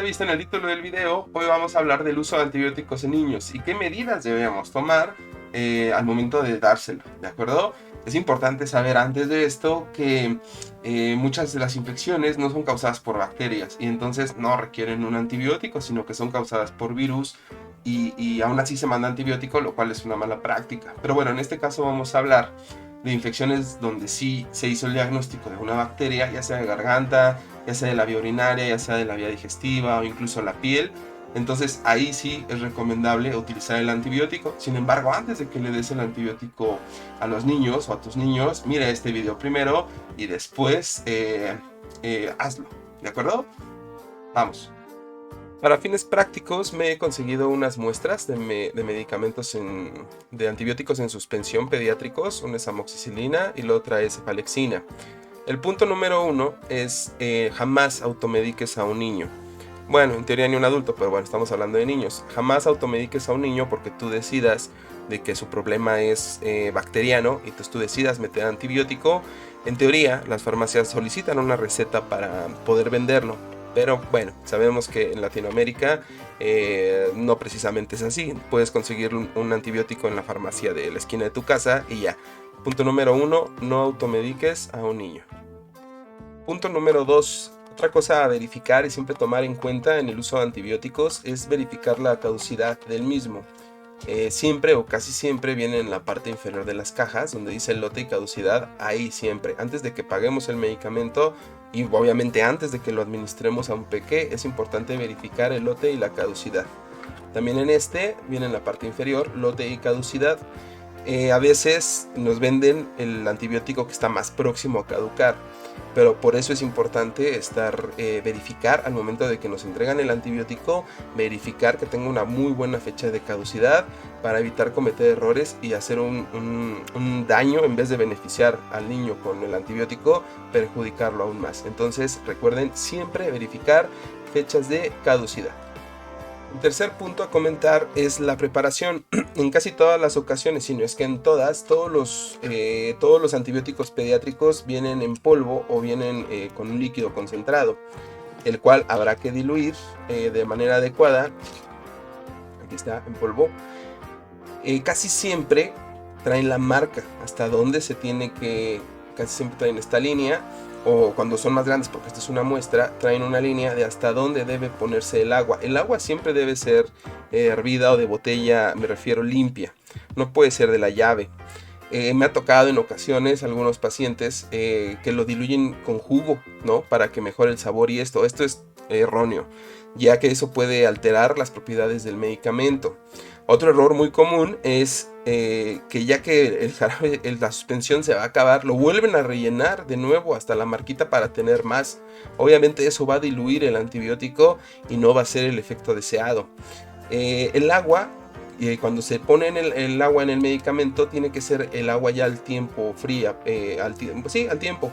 visto en el título del video, hoy vamos a hablar del uso de antibióticos en niños y qué medidas debemos tomar al momento de dárselo, ¿de acuerdo? Es importante saber antes de esto que muchas de las infecciones no son causadas por bacterias y entonces no requieren un antibiótico, sino que son causadas por virus y aún así se manda antibiótico, lo cual es una mala práctica. Pero bueno, en este caso vamos a hablar de infecciones donde sí se hizo el diagnóstico de una bacteria, ya sea de garganta, ya sea de la vía urinaria, ya sea de la vía digestiva o incluso la piel. Entonces ahí sí es recomendable utilizar el antibiótico. Sin embargo, antes de que le des el antibiótico a los niños o a tus niños, mira este video primero y después hazlo, ¿de acuerdo? Vamos. Para fines prácticos me he conseguido unas muestras de medicamentos de antibióticos en suspensión pediátricos. Una es amoxicilina y la otra es cefalexina. El punto número 1 es jamás automediques a un niño. Bueno, en teoría ni un adulto, pero bueno, estamos hablando de niños. Jamás automediques a un niño porque tú decidas de que su problema es bacteriano y entonces tú decidas meter antibiótico. En teoría, las farmacias solicitan una receta para poder venderlo. Pero bueno, sabemos que en Latinoamérica no precisamente es así. Puedes conseguir un antibiótico en la farmacia de la esquina de tu casa y ya. Punto número 1, no automediques a un niño. Punto número 2, otra cosa a verificar y siempre tomar en cuenta en el uso de antibióticos es verificar la caducidad del mismo. Siempre o casi siempre viene en la parte inferior de las cajas donde dice el lote y caducidad. Ahí siempre, antes de que paguemos el medicamento y obviamente antes de que lo administremos a un peque, es importante verificar el lote y la caducidad. También en este viene en la parte inferior lote y caducidad. A veces nos venden el antibiótico que está más próximo a caducar, pero por eso es importante verificar al momento de que nos entregan el antibiótico, verificar que tenga una muy buena fecha de caducidad para evitar cometer errores y hacer un daño. En vez de beneficiar al niño con el antibiótico, perjudicarlo aún más. Entonces recuerden siempre verificar fechas de caducidad. El tercer punto a comentar es la preparación. En casi todas las ocasiones, si no es que en todas, todos los antibióticos pediátricos vienen en polvo o vienen con un líquido concentrado, el cual habrá que diluir de manera adecuada. Aquí está en polvo. Casi siempre traen la marca hasta donde se tiene que, casi siempre traen esta línea. O cuando son más grandes, porque esta es una muestra, traen una línea de hasta dónde debe ponerse el agua. El agua siempre debe ser hervida o de botella, me refiero limpia. No puede ser de la llave. Me ha tocado en ocasiones algunos pacientes que lo diluyen con jugo, ¿no? Para que mejore el sabor y esto es erróneo, ya que eso puede alterar las propiedades del medicamento. Otro error muy común es que ya que el jarabe, la suspensión se va a acabar, lo vuelven a rellenar de nuevo hasta la marquita para tener más. Obviamente eso va a diluir el antibiótico y no va a ser el efecto deseado. El agua, cuando se pone el agua en el medicamento, tiene que ser el agua ya al tiempo fría, al tiempo.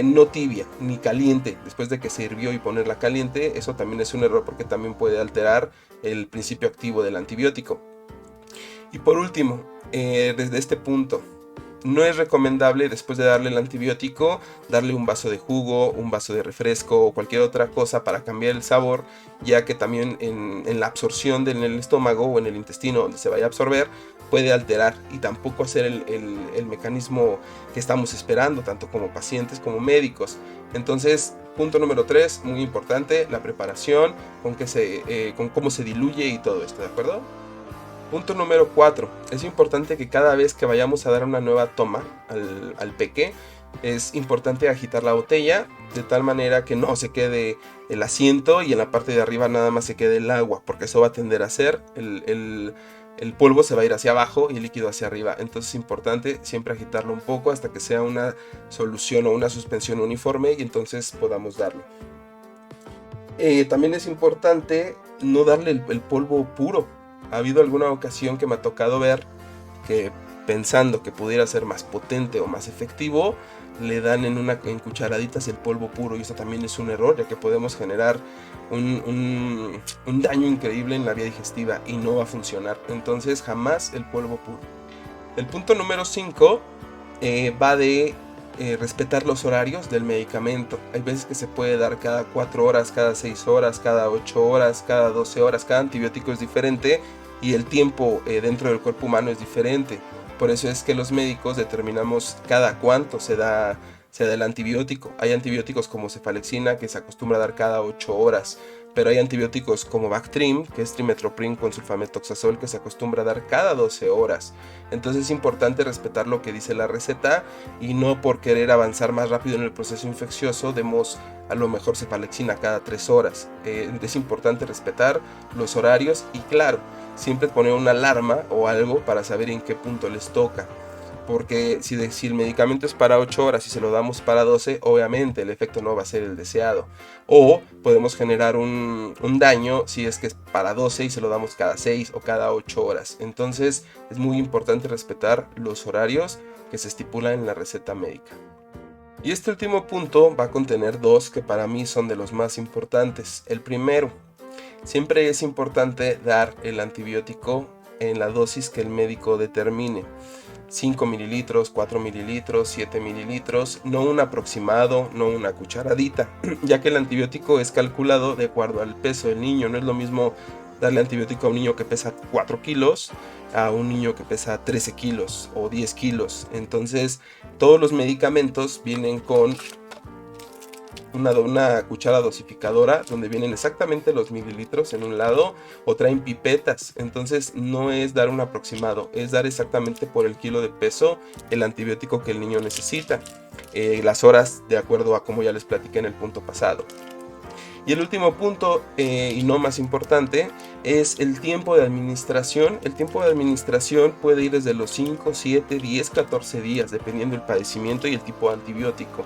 No tibia ni caliente después de que se hirvió y ponerla caliente. Eso también es un error porque también puede alterar el principio activo del antibiótico. Y por último, desde este punto, no es recomendable después de darle el antibiótico darle un vaso de jugo, un vaso de refresco o cualquier otra cosa para cambiar el sabor, ya que también en la absorción en el estómago o en el intestino donde se vaya a absorber puede alterar y tampoco hacer el mecanismo que estamos esperando, tanto como pacientes como médicos. Entonces, punto número 3, muy importante, la preparación, con cómo se diluye y todo esto, ¿de acuerdo? Punto número 4. Es importante que cada vez que vayamos a dar una nueva toma al peque, es importante agitar la botella de tal manera que no se quede el asiento y en la parte de arriba nada más se quede el agua, porque eso va a tender a ser el polvo se va a ir hacia abajo y el líquido hacia arriba. Entonces es importante siempre agitarlo un poco hasta que sea una solución o una suspensión uniforme y entonces podamos darlo. También es importante no darle el polvo puro. Ha habido alguna ocasión que me ha tocado ver que pensando que pudiera ser más potente o más efectivo, le dan en cucharaditas el polvo puro y esto también es un error, ya que podemos generar un daño increíble en la vía digestiva y no va a funcionar. Entonces jamás el polvo puro. El punto número 5 va de respetar los horarios del medicamento. Hay veces que se puede dar cada 4 horas, cada 6 horas, cada 8 horas, cada 12 horas. Cada antibiótico es diferente y el tiempo dentro del cuerpo humano es diferente. Por eso es que los médicos determinamos cada cuánto se da el antibiótico. Hay antibióticos como cefalexina que se acostumbra a dar cada 8 horas. Pero hay antibióticos como Bactrim, que es trimethoprim con sulfametoxazol, que se acostumbra a dar cada 12 horas. Entonces es importante respetar lo que dice la receta y no por querer avanzar más rápido en el proceso infeccioso demos a lo mejor cefalexina cada 3 horas. Es importante respetar los horarios y claro, siempre poner una alarma o algo para saber en qué punto les toca. Porque si el medicamento es para 8 horas y se lo damos para 12, obviamente el efecto no va a ser el deseado. O podemos generar un daño si es que es para 12 y se lo damos cada 6 o cada 8 horas. Entonces es muy importante respetar los horarios que se estipulan en la receta médica. Y este último punto va a contener dos que para mí son de los más importantes. El primero, siempre es importante dar el antibiótico en la dosis que el médico determine. 5 mililitros, 4 mililitros, 7 mililitros, no un aproximado, no una cucharadita, ya que el antibiótico es calculado de acuerdo al peso del niño. No es lo mismo darle antibiótico a un niño que pesa 4 kilos a un niño que pesa 13 kilos o 10 kilos. Entonces, todos los medicamentos vienen con una cuchara dosificadora donde vienen exactamente los mililitros en un lado o traen pipetas. Entonces no es dar un aproximado, es dar exactamente por el kilo de peso el antibiótico que el niño necesita, las horas de acuerdo a como ya les platiqué en el punto pasado. Y el último punto, y no más importante, es el tiempo de administración. El tiempo de administración puede ir desde los 5, 7, 10, 14 días, dependiendo del padecimiento y el tipo de antibiótico.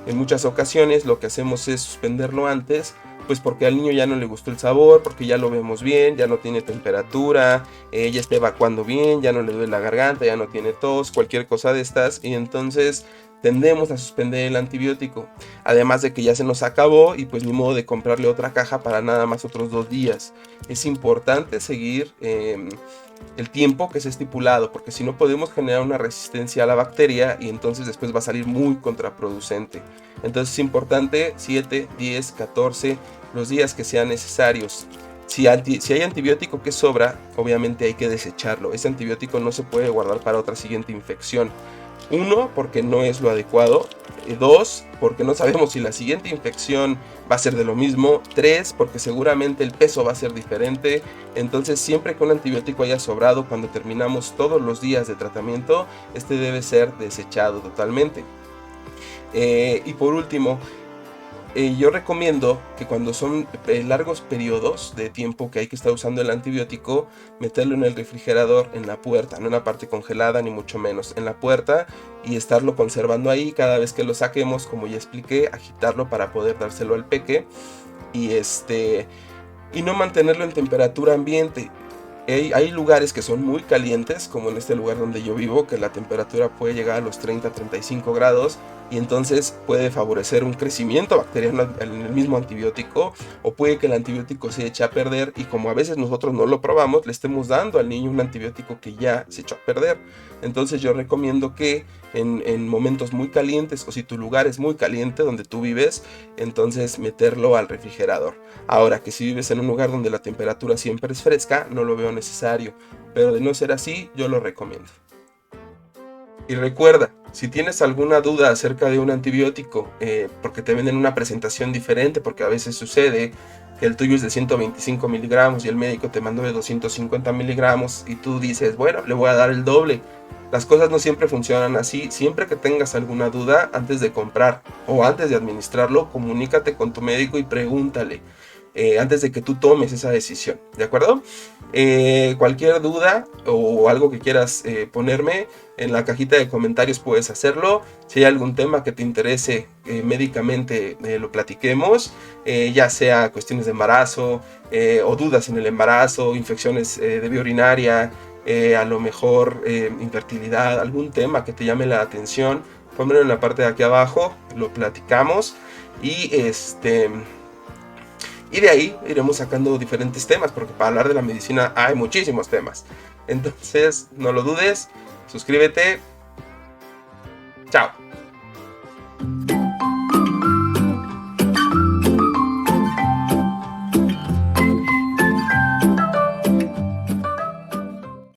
En muchas ocasiones lo que hacemos es suspenderlo antes, pues porque al niño ya no le gustó el sabor, porque ya lo vemos bien, ya no tiene temperatura, ya está evacuando bien, ya no le duele la garganta, ya no tiene tos, cualquier cosa de estas, y entonces tendemos a suspender el antibiótico. Además de que ya se nos acabó y pues ni modo de comprarle otra caja para nada más otros 2 días. Es importante seguir el tiempo que es estipulado, porque si no podemos generar una resistencia a la bacteria y entonces después va a salir muy contraproducente. Entonces es importante 7, 10, 14, los días que sean necesarios. Si hay antibiótico que sobra, obviamente hay que desecharlo. Ese antibiótico no se puede guardar para otra siguiente infección. 1, porque no es lo adecuado. 2, porque no sabemos si la siguiente infección va a ser de lo mismo. 3, porque seguramente el peso va a ser diferente. Entonces siempre que un antibiótico haya sobrado cuando terminamos todos los días de tratamiento, este debe ser desechado totalmente. Y por último, yo recomiendo que cuando son largos periodos de tiempo que hay que estar usando el antibiótico, meterlo en el refrigerador en la puerta, no en la parte congelada ni mucho menos, en la puerta, y estarlo conservando ahí. Cada vez que lo saquemos, como ya expliqué, agitarlo para poder dárselo al peque y no mantenerlo en temperatura ambiente. Hay lugares que son muy calientes, como en este lugar donde yo vivo, que la temperatura puede llegar a los 30-35 grados y entonces puede favorecer un crecimiento bacteriano en el mismo antibiótico, o puede que el antibiótico se eche a perder y como a veces nosotros no lo probamos, le estemos dando al niño un antibiótico que ya se echó a perder. Entonces yo recomiendo que en momentos muy calientes, o si tu lugar es muy caliente donde tú vives, entonces meterlo al refrigerador. Ahora que si vives en un lugar donde la temperatura siempre es fresca, no lo veo necesario, pero de no ser así, yo lo recomiendo. Y recuerda, si tienes alguna duda acerca de un antibiótico, porque te venden una presentación diferente, porque a veces sucede que el tuyo es de 125 miligramos y el médico te mandó de 250 miligramos y tú dices, bueno, le voy a dar el doble. Las cosas no siempre funcionan así. Siempre que tengas alguna duda antes de comprar o antes de administrarlo, comunícate con tu médico y pregúntale antes de que tú tomes esa decisión, ¿de acuerdo? Cualquier duda o algo que quieras ponerme en la cajita de comentarios puedes hacerlo. Si hay algún tema que te interese médicamente, lo platiquemos, ya sea cuestiones de embarazo o dudas en el embarazo, infecciones de vía urinaria, a lo mejor infertilidad, algún tema que te llame la atención, pónmelo en la parte de aquí abajo, lo platicamos y y de ahí iremos sacando diferentes temas, porque para hablar de la medicina hay muchísimos temas. Entonces, no lo dudes, suscríbete. Chao.